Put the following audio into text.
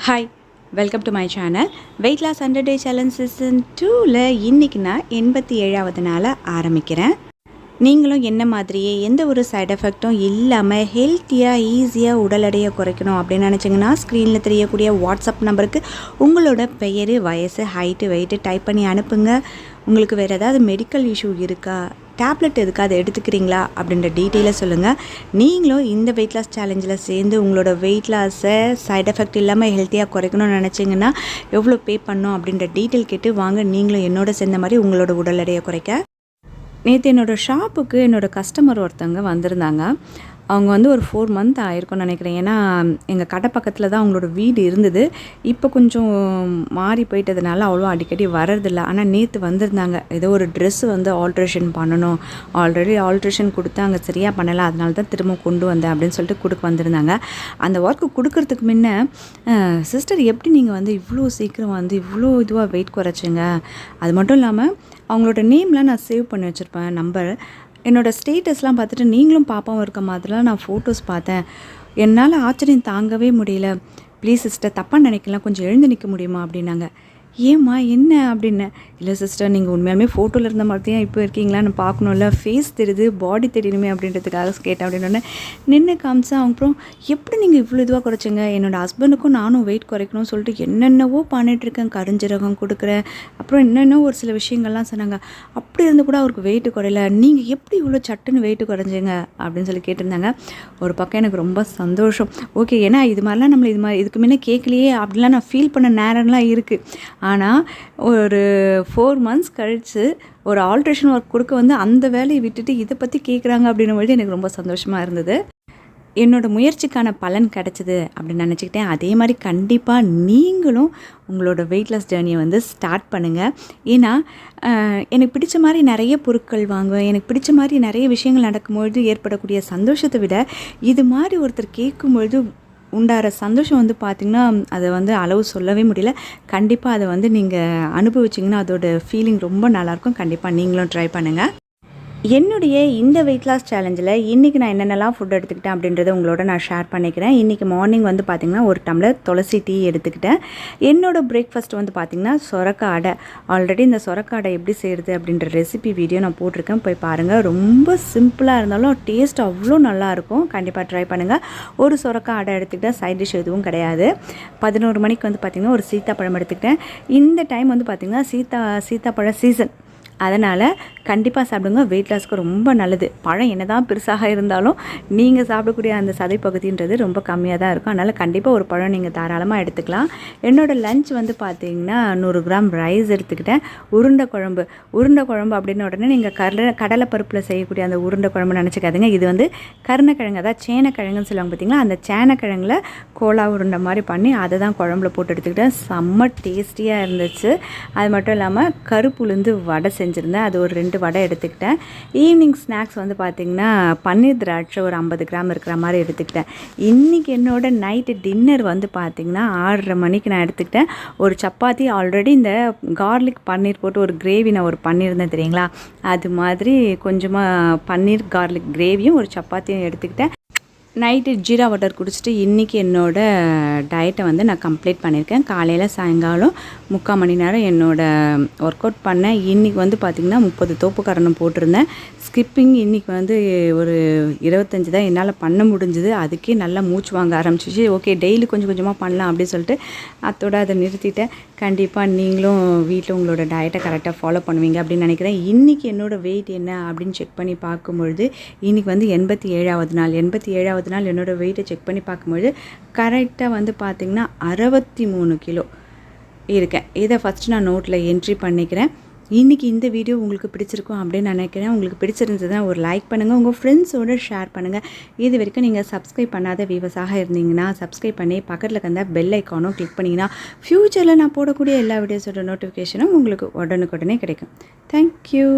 Hi, welcome to my channel. Weight loss 100 day challenge season 2ல் இன்றைக்கி நான் 87வது நாளை ஆரம்பிக்கிறேன். நீங்களும் என்ன மாதிரியே எந்த ஒரு சைட் எஃபெக்ட்டும் இல்லாமல் ஹெல்த்தியாக ஈஸியாக உடல் எடையை குறைக்கணும் அப்படின்னு நினச்சிங்கன்னா ஸ்க்ரீனில் தெரியக்கூடிய வாட்ஸ்அப் நம்பருக்கு உங்களோட பெயர், வயசு, ஹைட்டு, வெயிட்டு டைப் பண்ணி அனுப்புங்க. உங்களுக்கு வேறு ஏதாவது மெடிக்கல் இஷ்யூ இருக்கா, டேப்லெட் எதுக்காக அதை எடுத்துக்கிறீங்களா அப்படின்ற டீட்டெயிலை சொல்லுங்கள். நீங்களும் இந்த வெயிட் லாஸ் சேலஞ்சில் சேர்ந்து உங்களோட வெயிட் லாஸை சைட் எஃபெக்ட் இல்லாமல் ஹெல்த்தியாக குறைக்கணும்னு நினச்சிங்கன்னா எவ்வளோ பே பண்ணணும் அப்படின்ற டீட்டெயில் கேட்டு வாங்க, நீங்களும் என்னோட சேர்ந்த மாதிரி உங்களோட உடல் எடையை குறைக்க. நேற்று என்னோடய ஷாப்புக்கு என்னோடய கஸ்டமர் ஒருத்தவங்க வந்திருந்தாங்க. அவங்க வந்து ஒரு 4 மந்த் ஆயிருக்கும்னு நினைக்கிறேன். ஏன்னா எங்கள் கடை பக்கத்தில் தான் அவங்களோட வீடு இருந்தது. இப்போ கொஞ்சம் மாறி போயிட்டதுனால அவ்வளோ அடிக்கடி வர்றதில்ல. ஆனால் நேற்று வந்திருந்தாங்க. ஏதோ ஒரு ட்ரெஸ்ஸு வந்து ஆல்ட்ரேஷன் பண்ணணும், ஆல்ரெடி ஆல்ட்ரேஷன் கொடுத்து அங்கே சரியாக பண்ணலை, அதனால தான் திரும்ப கொண்டு வந்தேன் அப்படின்னு சொல்லிட்டு கொடுக்க வந்திருந்தாங்க. அந்த ஒர்க்கு கொடுக்கறதுக்கு முன்ன, சிஸ்டர் எப்படி நீங்கள் வந்து இவ்வளோ சீக்கிரம் வந்து இவ்வளோ இதுவாக வெயிட் குறைச்சிங்க, அது மட்டும் இல்லாமல் அவங்களோட நேம்லாம் நான் சேவ் பண்ணி வச்சுருப்பேன், நம்பர். என்னோடய ஸ்டேட்டஸ்லாம் பார்த்துட்டு நீங்களும் பாப்பாவும் இருக்க மாதிரிலாம் நான் ஃபோட்டோஸ் பார்த்தேன். என்னால் ஆச்சரியம் தாங்கவே முடியல. ப்ளீஸ் சிஸ்டர், தப்பாக நினைக்கலாம், கொஞ்சம் எழுந்து நிற்க முடியுமா அப்படின்னாங்க. ஏம்மா என்ன அப்படின்னு. இல்லை சிஸ்டர், நீங்கள் உண்மையாலுமே ஃபோட்டோவில் இருந்த மாதிரி தான் இப்போ இருக்கீங்களான்னு பார்க்கணும்ல, ஃபேஸ் தெரியுது, பாடி தெரியணுமே அப்படின்றதுக்காக கேட்டேன் அப்படின்னு நின்று காமிச்சா. அப்புறம் எப்படி நீங்கள் இவ்வளோ இதுவாக குறைச்சிங்க, என்னோடய ஹஸ்பண்டுக்கும் நானும் வெயிட் குறைக்கணும்னு சொல்லிட்டு என்னென்னவோ பண்ணிகிட்ருக்கேன், கரிஞ்சீரகம் கொடுக்குறேன், அப்புறம் என்னென்ன ஒரு சில விஷயங்கள்லாம் சொன்னாங்க. அப்படி இருந்து கூட அவருக்கு வெயிட்டு குறையல, நீங்கள் எப்படி இவ்வளோ சட்டுன்னு வெயிட்டு குறைஞ்சிங்க அப்படின்னு சொல்லி கேட்டிருந்தாங்க. ஒரு பக்கம் எனக்கு ரொம்ப சந்தோஷம். ஓகே, ஏன்னா இது மாதிரிலாம் இதுக்கு முன்னே கேட்கலையே அப்படிலாம் நான் ஃபீல் பண்ண நேரம்லாம் இருக்குது. ஆனால் ஒரு 4 மந்த்ஸ் கழித்து ஒரு ஆல்ட்ரேஷன் ஒர்க் கொடுக்க வந்து அந்த வேலையை விட்டுட்டு இதை பற்றி கேட்குறாங்க அப்படின்னும்போது எனக்கு ரொம்ப சந்தோஷமாக இருந்தது. என்னோடய முயற்சிக்கான பலன் கிடச்சிது அப்படின்னு நினச்சிக்கிட்டேன். அதே மாதிரி கண்டிப்பாக நீங்களும் உங்களோட வெயிட் லாஸ் ஜேர்னியை வந்து ஸ்டார்ட் பண்ணுங்கள். ஏன்னா எனக்கு பிடிச்ச மாதிரி நிறைய பொருட்கள் வாங்குவேன், எனக்கு பிடிச்ச மாதிரி நிறைய விஷயங்கள் நடக்கும்பொழுது ஏற்படக்கூடிய சந்தோஷத்தை விட இது மாதிரி ஒருத்தர் கேட்கும்பொழுது உண்டாகிற சந்தோஷம் வந்து பார்த்திங்கன்னா அதை வந்து அளவு சொல்லவே முடியல. கண்டிப்பாக அதை வந்து நீங்கள் அனுபவிச்சிங்கன்னா அதோட ஃபீலிங் ரொம்ப நல்லாயிருக்கும். கண்டிப்பாக நீங்களும் ட்ரை பண்ணுங்கள். என்னுடைய இந்த வெயிட் லாஸ் சேலஞ்சில் இன்றைக்கி நான் என்னென்னலாம் ஃபுட் எடுத்துக்கிட்டேன் அப்படின்றத உங்களோட நான் ஷேர் பண்ணிக்கிறேன். இன்றைக்கி மார்னிங் வந்து பார்த்திங்கன்னா ஒரு டம்ளர் துளசி டீ எடுத்துக்கிட்டேன். என்னோடய பிரேக்ஃபாஸ்ட் வந்து பார்த்திங்கன்னா சொரக்காய் அடை. ஆல்ரெடி இந்த சொரக்காய் அடை எப்படி செய்கிறது அப்படின்ற ரெசிபி வீடியோ நான் போட்டிருக்கேன், போய் பாருங்கள். ரொம்ப சிம்பிளாக இருந்தாலும் டேஸ்ட் அவ்வளோ நல்லாயிருக்கும். கண்டிப்பாக ட்ரை பண்ணுங்கள். ஒரு சொரக்காய் அடை எடுத்துக்கிட்டால் சைட் டிஷ் எதுவும் கிடையாது. 11 மணிக்கு வந்து பார்த்திங்கன்னா ஒரு சீத்தாப்பழம் எடுத்துக்கிட்டேன். இந்த டைம் வந்து பார்த்திங்கன்னா சீத்தாப்பழ சீசன், அதனால் கண்டிப்பாக சாப்பிடுங்க. வெயிட் லாஸ்க்கு ரொம்ப நல்லது. பழம் என்ன தான் பெருசாக இருந்தாலும் நீங்கள் சாப்பிடக்கூடிய அந்த சதை பகுதின்றது ரொம்ப கம்மியாக தான் இருக்கும். அதனால் கண்டிப்பாக ஒரு பழம் நீங்கள் தாராளமாக எடுத்துக்கலாம். என்னோடய லஞ்ச் வந்து பார்த்திங்கன்னா 100 கிராம் ரைஸ் எடுத்துக்கிட்டேன். உருண்டை குழம்பு அப்படின்னு உடனே நீங்கள் கடலை பருப்பில் செய்யக்கூடிய அந்த உருண்டை குழம்பு நினச்சிக்காதீங்க. இது வந்து கருணக்கிழங்கு, அதாவது சேனக்கிழங்குன்னு சொல்லுவாங்க பார்த்திங்களா, அந்த சேனக்கிழங்கில் கோலா உருண்டை மாதிரி பண்ணி அதை தான் குழம்புல போட்டு எடுத்துக்கிட்டேன். செம்ம டேஸ்டியாக இருந்துச்சு. அது மட்டும் இல்லாமல் கருப்புளுந்து வடை செஞ்சுருந்தேன், அது ஒரு 2 வடை எடுத்துக்கிட்டேன். ஈவினிங் ஸ்நாக்ஸ் வந்து பார்த்திங்கன்னா பன்னீர் திராட்சை ஒரு 50 கிராம் இருக்கிற மாதிரி எடுத்துக்கிட்டேன். இன்றைக்கி என்னோட நைட்டு டின்னர் வந்து பார்த்திங்கன்னா 6:30 மணிக்கு நான் எடுத்துக்கிட்டேன். ஒரு சப்பாத்தி, ஆல்ரெடி இந்த கார்லிக் பன்னீர் போட்டு ஒரு கிரேவி நான் ஒரு பண்ணியிருந்தேன் தெரியுங்களா, அது மாதிரி கொஞ்சமாக பன்னீர் கார்லிக் கிரேவியும் ஒரு சப்பாத்தியும் எடுத்துக்கிட்டேன். நைட்டு ஜீரா வாட்டர் குடிச்சிட்டு இன்றைக்கி என்னோடய டயட்டை வந்து நான் கம்ப்ளீட் பண்ணியிருக்கேன். காலையில் சாயங்காலம் 3/4 மணி நேரம் என்னோடய ஒர்க் அவுட் பண்ணேன். இன்றைக்கி வந்து பார்த்திங்கன்னா 30 தோப்புக்கரணம் போட்டிருந்தேன். ஸ்கிப்பிங் இன்றைக்கி வந்து ஒரு 25 தான் என்னால் பண்ண முடிஞ்சுது. அதுக்கே நல்லா மூச்சு வாங்க ஆரம்பிச்சிச்சு. ஓகே, டெய்லி கொஞ்சம் கொஞ்சமாக பண்ணலாம் அப்படின்னு சொல்லிட்டு அதோட அதை நிறுத்திட்டேன். கண்டிப்பாக நீங்களும் வீட்டில் உங்களோட டயட்டை கரெக்டாக ஃபாலோ பண்ணுவீங்க அப்படின்னு நினைக்கிறேன். இன்றைக்கி என்னோடய வெயிட் என்ன அப்படின்னு செக் பண்ணி பார்க்கும்பொழுது இன்றைக்கி வந்து 87வது நாள். 87வது நாள் என்னோடய வெயிட்டை செக் பண்ணி பார்க்கும்பொழுது கரெக்டாக வந்து பார்த்திங்கன்னா 63 கிலோ இருக்கேன். இதை ஃபஸ்ட்டு நான் நோட்டில் என்ட்ரி பண்ணிக்கிறேன். இன்றைக்கி இந்த வீடியோ உங்களுக்கு பிடிச்சிருக்கும் அப்படின்னு நினைக்கிறேன். உங்களுக்கு பிடிச்சிருந்ததுன்னா ஒரு லைக் பண்ணுங்கள், உங்கள் ஃப்ரெண்ட்ஸோடு ஷேர் பண்ணுங்கள். இது வரைக்கும் நீங்கள் சப்ஸ்கிரைப் பண்ணாத வியூவர்ஸாக இருந்தீங்கன்னா சப்ஸ்கிரைப் பண்ணி பக்கத்தில் இருந்த பெல் ஐக்கானும் கிளிக் பண்ணிங்கன்னா ஃப்யூச்சரில் நான் போடக்கூடிய எல்லா வீடியோஸோட நோட்டிஃபிகேஷனும் உங்களுக்கு உடனுக்குடனே கிடைக்கும். தேங்க்யூ.